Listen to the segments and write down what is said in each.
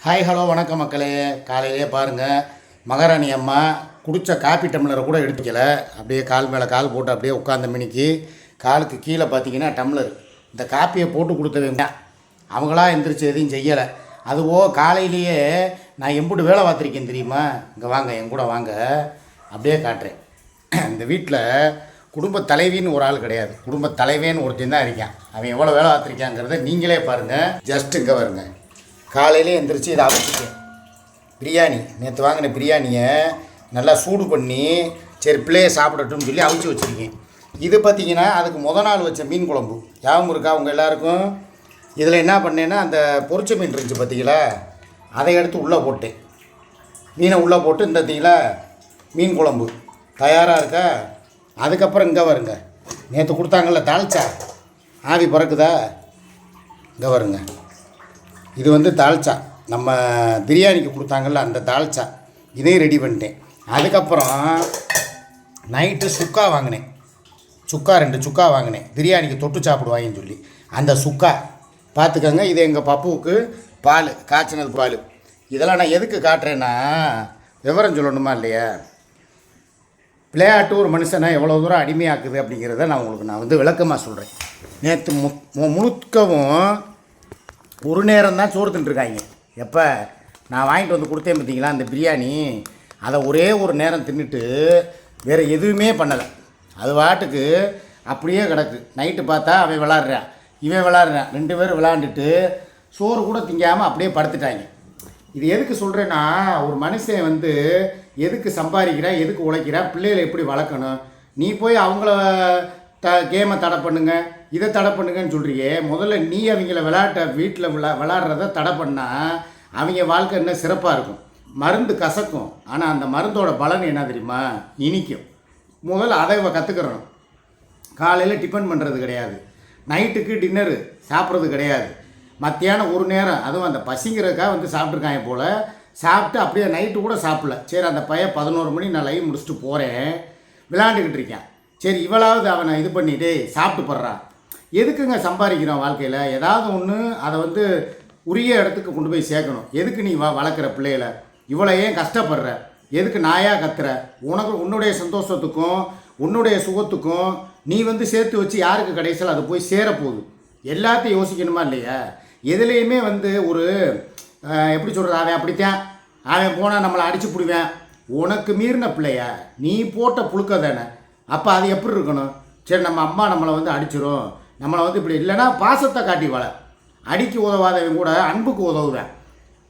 Hi hello வணக்கம் மக்களே. காலையிலே பாருங்கள், மகாராணி அம்மா குடித்த காப்பி டம்ளரை கூட எடுத்துக்கல. அப்படியே கால் மேலே கால் போட்டு அப்படியே உட்காந்த மினிக்கு காலுக்கு கீழே பார்த்தீங்கன்னா டம்ளர். இந்த காப்பியை போட்டு கொடுத்தவங்க அவங்களா எந்திரிச்சு எதையும் செய்யலை. அதுவோ காலையிலேயே நான் எம்புட்டு வேலை பார்த்துருக்கேன் தெரியுமா. இங்கே வாங்க, என் கூட வாங்க, அப்படியே காட்டுறேன். இந்த வீட்டில் குடும்ப தலைவின்னு ஒரு ஆள் கிடையாது, குடும்ப தலைவேன்னு ஒருத்தன் தான் இருக்கான். அவன் எவ்வளோ வேலை பார்த்துருக்காங்கிறத நீங்களே பாருங்கள். ஜஸ்ட் இங்கே வருங்க, காலையிலே எந்திரிச்சு இதை அவிச்சிட்டேன். பிரியாணி நேற்று வாங்கின பிரியாணியை நல்லா சூடு பண்ணி சரி பிள்ளையை சாப்பிடட்டும்னு சொல்லி அவிச்சு வச்சுருக்கேன். இது பார்த்திங்கன்னா அதுக்கு நாள் வச்ச மீன் குழம்பு ஞாபகம் இருக்கா உங்கள் எல்லாருக்கும்? இதில் என்ன பண்ணேன்னா அந்த பொரிச்ச மீன் இருந்துச்சு பார்த்திங்களா, அதை எடுத்து உள்ளே போட்டேன். மீனை உள்ளே போட்டு இந்த பார்த்தீங்களா மீன் குழம்பு தயாராக இருக்கா. அதுக்கப்புறம் இங்கே வருங்க, நேற்று கொடுத்தாங்கள்ல தால்ச்சா, ஆவி பறக்குதா, இங்கே வருங்க. இது வந்து தால்ச்சா, நம்ம பிரியாணிக்கு கொடுத்தாங்கள்ல அந்த தால்ச்சா, இதையும் ரெடி பண்ணிட்டேன். அதுக்கப்புறம் நைட்டு சுக்கா வாங்கினேன். சுக்கா 2 சுக்கா வாங்கினேன், பிரியாணிக்கு தொட்டு சாப்பிடுவாங்கன்னு சொல்லி. அந்த சுக்கா பார்த்துக்கோங்க. இது எங்கள் பப்புவுக்கு பால், காய்ச்சினது பால். இதெல்லாம் நான் எதுக்கு காட்டுறேன்னா விவரம் சொல்லணுமா இல்லையா. விளையாட்டு ஒரு மனுஷனை எவ்வளோ தூரம் அடிமையாக்குது அப்படிங்கிறத நான் உங்களுக்கு விளக்கமாக சொல்கிறேன். நேற்று முழுக்கவும் ஒரு நேரம் தான் சோறு தின்ட்டுருக்காங்க. எப்போ நான் வாங்கிட்டு வந்து கொடுத்தேன் பார்த்தீங்களா அந்த பிரியாணி, அதை ஒரே ஒரு நேரம் தின்னுட்டு வேறு எதுவுமே பண்ணலை. அது வாட்டுக்கு அப்படியே கிடக்கு. நைட்டு பார்த்தா அவன் விளாட்றான், இவன் விளாட்றான், 2 பேரும் விளாண்டுட்டு சோறு கூட திங்காமல் அப்படியே படுத்துட்டாங்க. இது எதுக்கு சொல்கிறேன்னா, ஒரு மனுஷன் வந்து எதுக்கு சம்பாதிக்கிறா, எதுக்கு உழைக்கிறா, பிள்ளைகளை எப்படி வளர்க்கணும். நீ போய் அவங்கள கேமை தடை பண்ணுங்க, இதை தடை பண்ணுங்கன்னு சொல்கிறியே. முதல்ல நீ அவங்கள விளையாட்டை வீட்டில் விளாட்றத தடை பண்ணால் அவங்க வாழ்க்கை இன்னும் சிறப்பாக இருக்கும். மருந்து கசக்கும், ஆனால் அந்த மருந்தோட பலன் என்ன தெரியுமா, இனிக்கும். முதல்ல அதை கற்றுக்கிறணும். காலையில் டிஃபன் பண்ணுறது கிடையாது, நைட்டுக்கு டின்னரு சாப்பிட்றது கிடையாது, மத்தியானம் ஒரு நேரம், அதுவும் அந்த பசிங்கிறதுக்காக வந்து சாப்பிட்ருக்காங்க போல். சாப்பிட்டு அப்படியே நைட்டு கூட சாப்பிடல. சரி அந்த பையன் 11 மணி நான் லைவ் முடிச்சுட்டு போகிறேன், விளையாண்டுக்கிட்டு இருக்கேன். சரி இவளாவது அவனை இது பண்ணிவிட்டு சாப்பிட்டு போடுறான். எதுக்குங்க சம்பாதிக்கிறோம் வாழ்க்கையில்? ஏதாவது ஒன்று அதை வந்து உரிய இடத்துக்கு கொண்டு போய் சேர்க்கணும். எதுக்கு நீ வளர்க்குற பிள்ளைகளை இவ்வளோ ஏன் கஷ்டப்படுற? எதுக்கு நாயாக கத்துற? உன்னுடைய சந்தோஷத்துக்கும் உன்னுடைய சுகத்துக்கும் நீ வந்து சேர்த்து வச்சு யாருக்கு கடைசியில் அது போய் சேரப்போகுது? எல்லாத்தையும் யோசிக்கணுமா இல்லையா? எதுலேயுமே வந்து ஒரு எப்படி சொல்கிறது, அவன் அப்படித்தான், அவன் போனால் நம்மளை அடித்து பிடிவேன். உனக்கு மீறின பிள்ளைய நீ போட்ட புழுக்க தானே. அப்போ அது எப்படி இருக்கணும்? சரி நம்ம அம்மா நம்மளை வந்து அடிச்சிடும், நம்மளை வந்து இப்படி இல்லைன்னா பாசத்தை காட்டி வள. அடிக்கு உதவாதவன் கூட அன்புக்கு உதவுவேன்.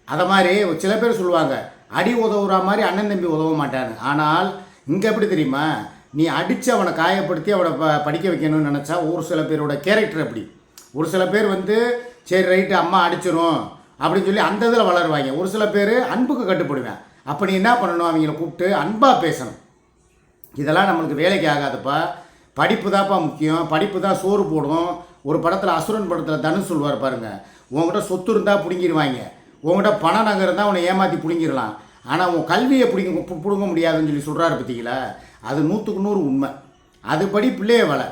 அதை மாதிரி சில பேர் சொல்லுவாங்க, அடி உதவுற மாதிரி அண்ணன் தம்பி உதவ மாட்டான்னு. ஆனால் இங்கே எப்படி தெரியுமா, நீ அடித்து அவனை காயப்படுத்தி அவனை படிக்க வைக்கணும்னு நினச்சா ஒரு சில பேரோட கேரக்டர் அப்படி. ஒரு சில பேர் வந்து சரி ரைட்டு அம்மா அடிச்சிடும் அப்படின்னு சொல்லி அந்த இதில் வளருவாங்க. ஒரு சில பேர் அன்புக்கு கட்டுப்படுவேன். அப்போ நீ என்ன பண்ணணும், அவங்கள கூப்பிட்டு அன்பாக பேசணும். இதெல்லாம் நம்மளுக்கு வேலைக்கு ஆகாதுப்பா. படிப்பு தான்ப்பா முக்கியம், படிப்பு தான் சோறு போடும். ஒரு படத்தில் அசுரன் படத்தில் தனுஷ் சொல்வார் பாருங்கள், உங்கள்கிட்ட சொத்து இருந்தால் பிடுங்கிடுவாங்க, உங்கள்கிட்ட பணம் நகை இருந்தால் உன்னை ஏமாற்றி பிடுங்கிடலாம், ஆனால் உன் கல்வியை பிடுங்க முடியாதுன்னு சொல்லி சொல்கிறாரு பார்த்தீங்களா. அது 100க்கு 100 உண்மை. அதுபடி பிள்ளைய வளை.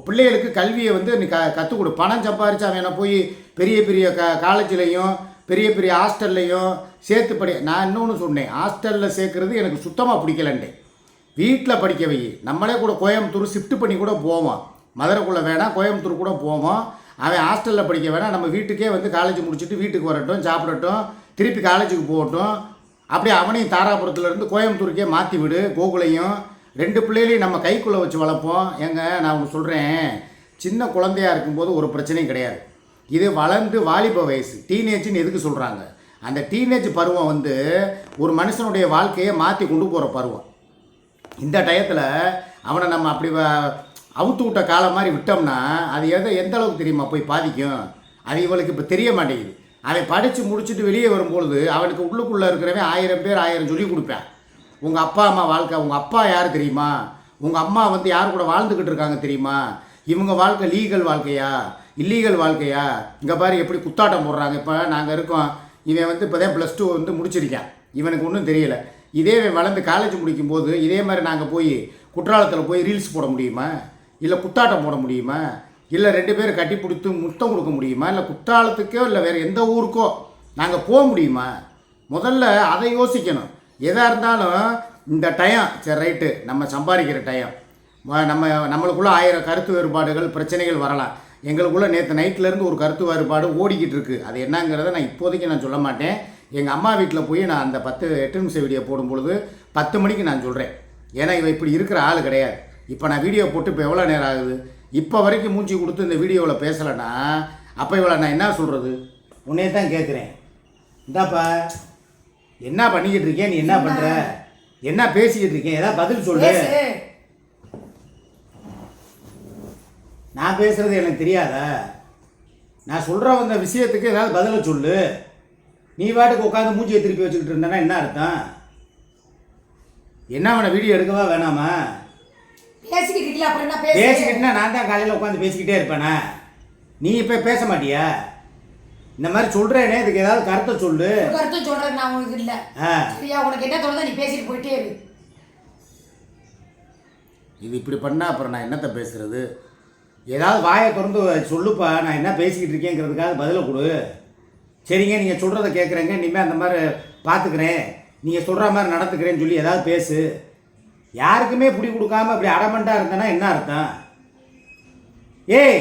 பிள்ளைகளுக்கு கல்வியை வந்து நீ கற்றுக் கொடு. பணம் சம்பாரித்து அவன் என்ன போய் பெரிய பெரிய காலேஜ்லேயும் பெரிய பெரிய ஹாஸ்டல்லையும் சேர்த்து நான் இன்னொன்று சொன்னேன், ஹாஸ்டலில் சேர்க்குறது எனக்கு சுத்தமாக பிடிக்கலன்ட்டேன். வீட்டில் படிக்க வை. நம்மளே கூட கோயம்புத்தூர் ஷிஃப்ட் பண்ணி கூட போவோம், மதுரைக்குள்ளே வேணாம் கோயம்புத்தூர் கூட போவோம். அவன் ஹாஸ்டலில் படிக்க வேணாம், நம்ம வீட்டுக்கே வந்து காலேஜ் முடிச்சுட்டு வீட்டுக்கு வரட்டும், சாப்பிடட்டும், திருப்பி காலேஜுக்கு போகட்டும். அப்படியே அவனையும் தாராபுரத்துலேருந்து கோயம்புத்தூருக்கே மாற்றி விடு. கோகுலையும் 2 பிள்ளைகளையும் நம்ம கைக்குள்ளே வச்சு வளர்ப்போம். நான் உங்களுக்கு சொல்கிறேன், சின்ன குழந்தையாக இருக்கும்போது ஒரு பிரச்சனையும் கிடையாது. இது வளர்ந்து வாலிப வயசு, டீனேஜ்னு எதுக்கு சொல்கிறாங்க? அந்த டீனேஜ் பருவம் வந்து ஒரு மனுஷனுடைய வாழ்க்கையை மாற்றி கொண்டு போகிற பருவம். இந்த டயத்தில் அவனை நம்ம அப்படி அவுத்து விட்ட காலம் மாதிரி விட்டோம்னா அது எந்த அளவுக்கு தெரியுமா போய் பாதிக்கும்? அது இவளுக்கு இப்போ தெரிய மாட்டேங்குது. அவன் படித்து முடிச்சுட்டு வெளியே வரும்பொழுது அவனுக்கு உள்ளுக்குள்ளே இருக்கிறவன் 1000 பேர் 1000 சொல்லி கொடுப்பேன். உங்கள் அப்பா அம்மா வாழ்க்கை, உங்கள் அப்பா யார் தெரியுமா, உங்கள் அம்மா வந்து யார் கூட வாழ்ந்துக்கிட்டு இருக்காங்க தெரியுமா, இவங்க வாழ்க்கை லீகல் வாழ்க்கையா இல்லீகல் வாழ்க்கையா, இங்கே பாரு எப்படி குத்தாட்டம் போடுறாங்க. இப்போ நாங்கள் இருக்கோம், இவன் வந்து இப்போ தான் +2 வந்து முடிச்சிருக்கான், இவனுக்கு ஒன்றும் தெரியலை. இதே வளர்ந்து காலேஜ் முடிக்கும்போது இதே மாதிரி நாங்கள் போய் குற்றாலத்தில் போய் ரீல்ஸ் போட முடியுமா, இல்லை குத்தாட்டம் போட முடியுமா, இல்லை 2 பேரும் கட்டி பிடித்து முத்தம் கொடுக்க முடியுமா, இல்லை குற்றாலத்துக்கோ இல்லை வேறு எந்த ஊருக்கோ நாங்கள் போக முடியுமா? முதல்ல அதை யோசிக்கணும். எதாக இருந்தாலும் இந்த டைம் சரி ரைட்டு, நம்ம சம்பாதிக்கிற டைம், நம்மளுக்குள்ளே 1000 கருத்து வேறுபாடுகள் பிரச்சனைகள் வரலாம். எங்களுக்குள்ளே நேற்று நைட்லேருந்து ஒரு கருத்து வேறுபாடு ஓடிக்கிட்டு இருக்குது. அது என்னங்கிறத நான் இப்போதைக்கு நான் சொல்ல மாட்டேன். எங்கள் அம்மா வீட்டில் போய் நான் அந்த 8 நிமிஷம் வீடியோ போடும்பொழுது 10 மணிக்கு நான் சொல்கிறேன். ஏன்னா இவன் இப்படி இருக்கிற ஆள் கிடையாது. இப்போ நான் வீடியோ போட்டு இப்போ எவ்வளோ நேரம் ஆகுது? இப்போ வரைக்கும் மூஞ்சி கொடுத்து இந்த வீடியோவில் பேசலைன்னா அப்போ இவ்வளோ நான் என்ன சொல்கிறது? உன்னே தான் கேட்குறேன். இந்தாப்பா, என்ன பண்ணிக்கிட்டு இருக்கேன்? நீ என்ன பண்ணுற? என்ன பேசிக்கிட்டு இருக்கேன்? ஏதாவது பதில் சொல்லு. நான் பேசுகிறது எனக்கு தெரியாதா? நான் சொல்கிற வந்த விஷயத்துக்கு ஏதாவது பதிலை சொல்லு. நீ வாட்டுக்கு உட்காந்து மூஞ்சியை திருப்பி வச்சுக்கிட்டு இருந்தேன்னா என்ன அர்த்தம்? என்ன வேணா வீடியோ எடுக்கவா வேணாமா? பேசிக்கிட்டுனா நான் தான் காலையில் உட்காந்து பேசிக்கிட்டே இருப்பேனா? நீ இப்போ பேச மாட்டியா? இந்த மாதிரி சொல்கிறேனே, இதுக்கு ஏதாவது கருத்தை சொல்லு. கருத்தை சொல்கிறது நான் உனக்கு இல்லை. சரியா? உனக்கு என்ன தோணுதோ நீ பேசிட்டு போயிட்டே இரு. இது இப்படி பண்ணால் அப்புறம் நான் என்னத்தை பேசுகிறது? ஏதாவது வாயை திறந்து சொல்லுப்பா, நான் என்ன பேசிக்கிட்டு இருக்கேங்கிறதுக்காக பதிலை கொடு. சரிங்க, நீங்கள் சொல்கிறத கேட்குறேங்க, இனிமேல் அந்த மாதிரி பார்த்துக்கிறேன், நீங்கள் சொல்கிற மாதிரி நடத்துக்கிறேன்னு சொல்லி ஏதாவது பேசு. யாருக்குமே பிடி கொடுக்காம அப்படி அடமண்டாக இருந்தேன்னா என்ன அர்த்தம்? ஏய்,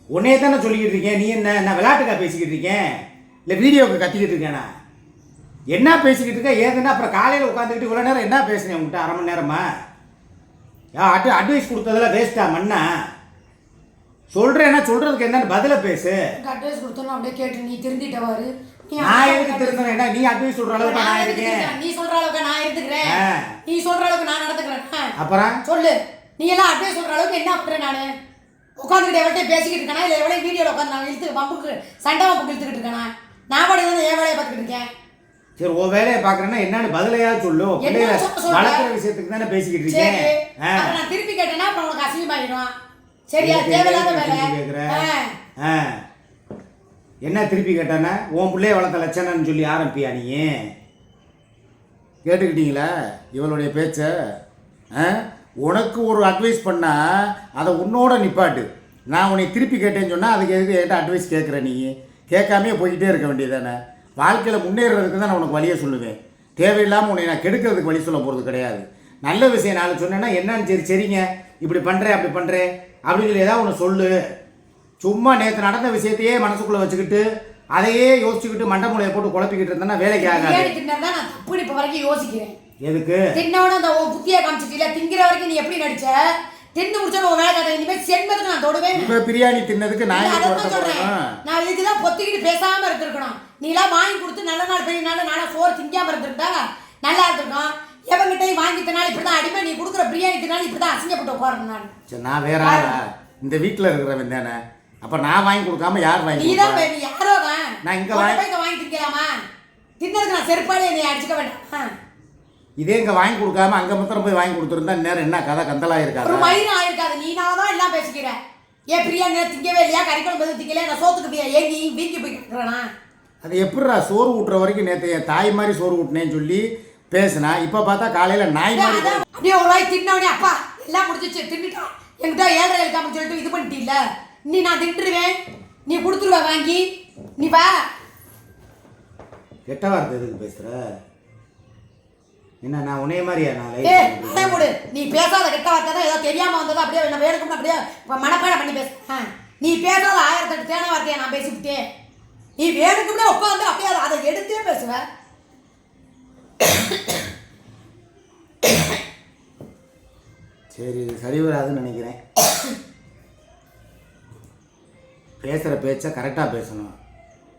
உன்னே தானே சொல்லிக்கிட்டு இருக்கேன். நீ என்ன விளையாட்டுக்கா பேசிக்கிட்டு இருக்கேன்? இல்லை வீடியோவுக்கு கத்திக்கிட்டு இருக்கேனா? என்ன பேசிக்கிட்டு இருக்க ஏதுன்னா அப்புறம் காலையில் உட்காந்துக்கிட்டு இவ்வளோ நேரம் என்ன பேசுனேன் உங்கள்கிட்ட? அரை மணி நேரமா? அட்வைஸ் கொடுத்ததெல்லாம் வேஸ்ட்டா மண்ணா? சொல்கிறேன்னா சொல்கிறதுக்கு என்னன்னு பதிலை பேசு. அட்வைஸ் கொடுத்தோன்னா அப்படியே கேட்டு நீ திருந்திட்டவாரு. நான் எதுக்கு திருந்தேன்? நீ அட்வைஸ் சொல்கிற அளவுக்கு நான் இருக்கேன். நீ சொல்கிற அளவுக்கு நான் இருந்துக்கிறேன். நீ சொல்கிற அளவுக்கு நான் நடந்துக்கிறேன். அப்புறம் சொல்லு, நீ எல்லாம் அட்வைஸ் சொல்கிற அளவுக்கு என்ன பண்ணுறேன்? நான் உட்காந்துக்கிட்டு எவ்வளோ பேசிக்கிட்டு இருக்கேனா? இல்லை எவ்வளோ வீடியோவில் உட்காந்து நான் இழுத்து பம்புக்கு சண்டை பம்புக்கு இழுத்துக்கிட்டு இருக்கேனா? நான் பாடி வந்து என் வேலையை பார்த்துக்கிட்டு இருக்கேன். சரி, உன் வேலையை பார்க்குறேன்னா என்னன்னு பதிலையாவது சொல்லு. வளர்க்குற விஷயத்துக்கு தானே பேசிக்கிட்டு இருக்கேன். நான் திருப்பி கேட்டேன்னா அப்புறம் உனக்கு அசிங்கமாயிடும். சரியா? தேவையில்லாத வேலை. என்ன திருப்பி கேட்டானே? உன் பிள்ளைய வளர்த்த லட்சணம்னு சொல்லி ஆரம்பிப்பியா நீ? கேட்டுக்கிட்டீங்களா இவளுடைய பேச்சை? உனக்கு ஒரு அட்வைஸ் பண்ணால் அதை உன்னோட நிப்பாட்டு. நான் உன்னை திருப்பி கேட்டேன்னு சொன்னால் அதுக்கு எதுக்கு என்கிட்ட அட்வைஸ் கேட்குற? நீ கேட்காமே போய்கிட்டே இருக்க வேண்டியதானே? வாழ்க்கையில் முன்னேறதுக்கு தான் நான் உனக்கு வழியை சொல்லுவேன். தேவையில்லாமல் உன்னை நான் கெடுக்கிறதுக்கு வழி சொல்ல போகிறது கிடையாது. நல்ல விஷயம் நாளை சொன்னேன்னா என்னன்னு சரிங்க இப்படி பண்ணுறேன் அப்படி பண்ணுறேன் அப்படின்னு சொல்லி ஏதாவது ஒன்று சொல்லு. சும்மா நேற்று நடந்த விஷயத்தையே மனசுக்குள்ளே வச்சுக்கிட்டு அதையே யோசிச்சுக்கிட்டு மண்டை மூளையை போட்டு குழப்பிக்கிட்டு இருந்தேன்னா வேலைக்கு ஆகாது. நான் தப்பு இப்போ வரைக்கும் யோசிக்கிறேன். எதுக்கு? தின்னோட அந்த புத்தியை காமிச்சிட்டில, திங்கிற வரைக்கும் நீ எப்படி நடிச்ச? தின்னு முடிச்சா உன் வேலை காட்ட இனிமேல் சென்மத்துக்கு நான் தொடுவேன். இப்போ பிரியாணி தின்னதுக்கு நான் சொல்றேன். நான் இதுதான் பொத்திக்கிட்டு பேசாம இருந்திருக்கணும். நீ எல்லாம் வாங்கி கொடுத்து நல்ல நாள் பெரிய நாள் நானும் சோறு திங்காம இருந்திருந்தா நல்லா இருந்திருக்கும். எவங்கிட்டையும் வாங்கி தினாலும் இப்படிதான் அடிமை. நீ கொடுக்குற பிரியாணி தினாலும் இப்படிதான் அசிங்கப்பட்டு உட்காரணும். நான் சரி, நான் வேற ஆளா? இந்த வீட்டில் இருக்கிறவன் தானே. அப்போ நான் வாங்கி கொடுக்காம யார் வாங்கி? நீதான் யாரோ தான். நான் இங்கே வாங்கி திங்கலாமா? தின்னதுக்கு நான் செருப்பாலே நீ அடிச்சுக்க வேண்டாம். இதே இங்கே வாங்கி கொடுக்காம அங்கே மாத்திரம் போய் வாங்கி கொடுத்துருந்தா நேரம் என்ன கதை கந்தலாக இருக்காது? ஒரு மயிரும் ஆயிருக்காது. நீ நான் தான் எல்லாம் பேசிக்கிற. ஏன் பிரியாணி திங்கவே இல்லையா? கறிக்குழம்பு திங்கலையா? நான் சோத்துக்கு போய் ஏன் நீ வீங்கி போய் கேட்குறேனா? அது எப்படிடா சோறு ஊட்டுற வரைக்கும் நேற்று என் தாய் மாதிரி சோறு ஊட்டினேன்னு சொல்லி பேசுனா, இப்போ பார்த்தா காலையில் நாய் மாதிரி அப்படியே ஒரு வாய் தின்னவனே அப்பா எல்லாம் முடிச்சிச்சு தின்னுட்டான் என்கிட்ட 7.5 இருக்காமன்னு சொல்லிட்டு இது பண்ணிட்டீல்ல. நீ நான் தின்றுவேன், நீ கொடுத்துருவ வாங்கி. நீ வா. கெட்ட வார்த்தை எதுக்கு பேசுகிற? என்ன நான் உன்னைய மாதிரியா? நாளை மூடு. நீ பேசாத கெட்ட வார்த்தை தான் ஏதோ தெரியாமல் வந்ததோ அப்படியே என்ன வேணும்னு அப்படியே மனப்பாடம் பண்ணி பேச. நீ பேசாத 1008 தேன வார்த்தையை நான் பேசிவிட்டேன். நீ வேணுக்கும்னா உட்காந்து அப்படியே அதை எடுத்தே பேசுவ. சரி, சரி வராதுன்னு நினைக்கிறேன். பேசுகிற பேச்சை கரெக்டாக பேசணும்.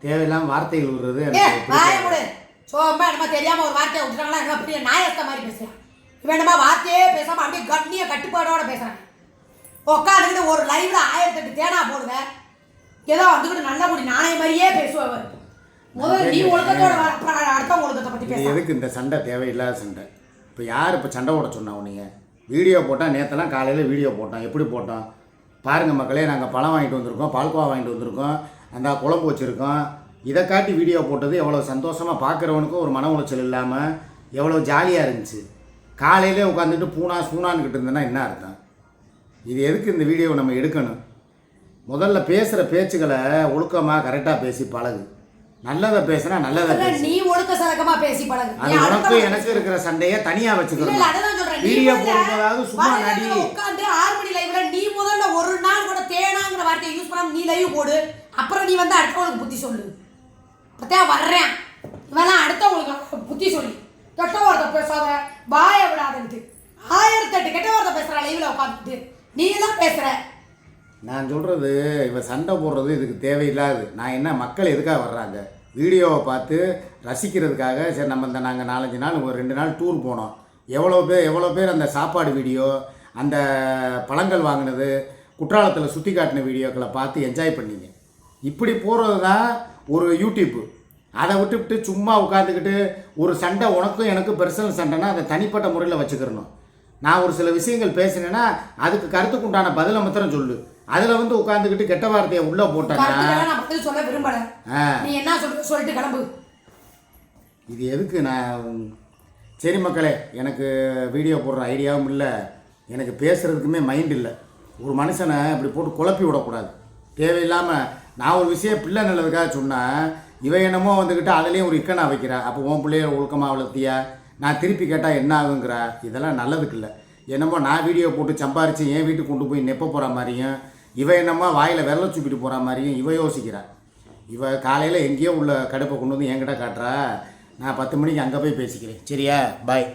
தேவையில்லாமல் வார்த்தைகள் விடுறது எனக்கு சோம்பா நம்ம தெரியாமல் ஒரு வார்த்தையை விட்டுறாங்களா? என்ன பெரிய நாயத்த மாதிரி பேசுகிறேன். வேணுமா வார்த்தையே பேசாமல் அப்படியே கண்ணிய கட்டுப்பாடோட பேசுகிறேன். உட்காந்துக்கிட்டு ஒரு லைவ்ல 1008 தேனா போடுவேன். ஏதோ வந்துக்கிட்டு நல்ல முடி நாணய மாதிரியே பேசுவார். முதல்ல நீ ஒழுக்கத்தோட அடுத்த ஒழுக்கத்தை பற்றி பேச. எதுக்கு இந்த சண்டை? தேவையில்லாத சண்டை. இப்போ யார் இப்போ சண்டை போட சொன்னா? உன்னைய வீடியோ போட்டால் நேற்றெல்லாம் காலையில் வீடியோ போட்டோம். எப்படி போட்டோம் பாருங்கள் மக்களே. நாங்கள் பழம் வாங்கிட்டு வந்திருக்கோம், பால்கோவா வாங்கிட்டு வந்திருக்கோம், அந்த குழம்பு வச்சுருக்கோம். இதை காட்டி வீடியோ போட்டது எவ்வளோ சந்தோஷமாக பார்க்குறவனுக்கும் ஒரு மன உளைச்சல் இல்லாமல் எவ்வளோ ஜாலியாக இருந்துச்சு. காலையிலே உட்காந்துட்டு சூனான்னுக்கிட்டு இருந்தேன்னா என்ன அர்த்தம்? இது எதுக்கு இந்த வீடியோவை நம்ம எடுக்கணும்? முதல்ல பேசுகிற பேச்சுக்களை ஒழுக்கமாக கரெக்டாக பேசி பழகு. நல்லதை பேசுனா நல்லதை பேசு. நீ ஒழுக்க சரக்கமா பேசி பழகு. அது உனக்கு எனக்கு இருக்கிற சண்டையை தனியா வச்சுக்கணும். இல்ல அதான் சொல்றேன். வீடியோ போடும்போதாவது சும்மா நடி. உட்கார்ந்து 6 மணி லைவ்ல நீ முதல்ல ஒரு நாள் கூட தேனாங்கிற வார்த்தையை யூஸ் பண்ணாம நீ லைவ் போடு. அப்புறம் நீ வந்து அடுத்தவங்களுக்கு புத்தி சொல்லு. பத்தியா வர்றேன். இவெல்லாம் அடுத்தவங்களுக்கு புத்தி சொல்லி கெட்ட வார்த்தை பேசாத, வாய விடாதன்ட்டு 1008 கெட்ட வார்த்தை பேசுற லைவ்ல உட்காந்துட்டு நீ எல்லாம் பேசுற. நான் சொல்கிறது இவ சண்டை போடுறது இதுக்கு தேவையில்லாது. நான் என்ன மக்கள் எதுக்காக வர்றாங்க? வீடியோவை பார்த்து ரசிக்கிறதுக்காக. சரி நம்ம இந்த நாங்கள் 4-5 நாள் ஒரு 2 நாள் டூர் போனோம். எவ்வளோ பேர் அந்த சாப்பாடு வீடியோ, அந்த பழங்கள் வாங்கினது, குற்றாலத்தில் சுற்றி காட்டின வீடியோக்களை பார்த்து என்ஜாய் பண்ணீங்க. இப்படி போகிறது தான் ஒரு யூடியூப்பு. அதை விட்டுவிட்டு சும்மா உட்காந்துக்கிட்டு ஒரு சண்டை உனக்கும் எனக்கும் பர்சனல் சண்டைனா அதை தனிப்பட்ட முறையில் வச்சுக்கிறணும். நான் ஒரு சில விஷயங்கள் பேசினேன்னா அதுக்கு கருத்துக்கு உண்டான பதிலை மாத்திரம் சொல்லு. அதில் வந்து உட்காந்துக்கிட்டு கெட்ட வார்த்தையை உள்ளே போட்டேன்னா நான் பதில் சொல்ல விரும்பல. நீ என்ன சொல்லிட்டு கிளம்பு. இது எதுக்கு நான்? சரி மக்களே, எனக்கு வீடியோ போடுற ஐடியாவும் இல்லை, எனக்கு பேசுகிறதுக்குமே மைண்ட் இல்லை. ஒரு மனுஷனை இப்படி போட்டு குழப்பி விடக்கூடாது தேவையில்லாமல். நான் ஒரு விஷயம் பிள்ளை நல்லதுக்காக சொன்னேன், இவ என்னமோ வந்துக்கிட்டு அதுலேயும் ஒரு இக்கனா வைக்கிறா. அப்போ உன் பிள்ளைய ஒழுக்கமாக வளர்த்தியா, நான் திருப்பி கேட்டால் என்ன ஆகுங்கிறா. இதெல்லாம் நல்லதுக்கு இல்லை. என்னமோ நான் வீடியோ போட்டு சம்பாரித்து என் வீட்டுக்கு கொண்டு போய் நெப்ப போகிற மாதிரியும், இவ என்னமோ வாயில் விரல சூப்பிட்டு போகிற மாதிரியும் இவ யோசிக்கிறா. இவ காலையில் எங்கேயோ உள்ள கடுப்பை கொண்டு வந்து என்கிட்ட காட்டுறா. நான் 10 மணிக்கு அங்கே போய் பேசிக்கிறேன். சரியா? பாய்.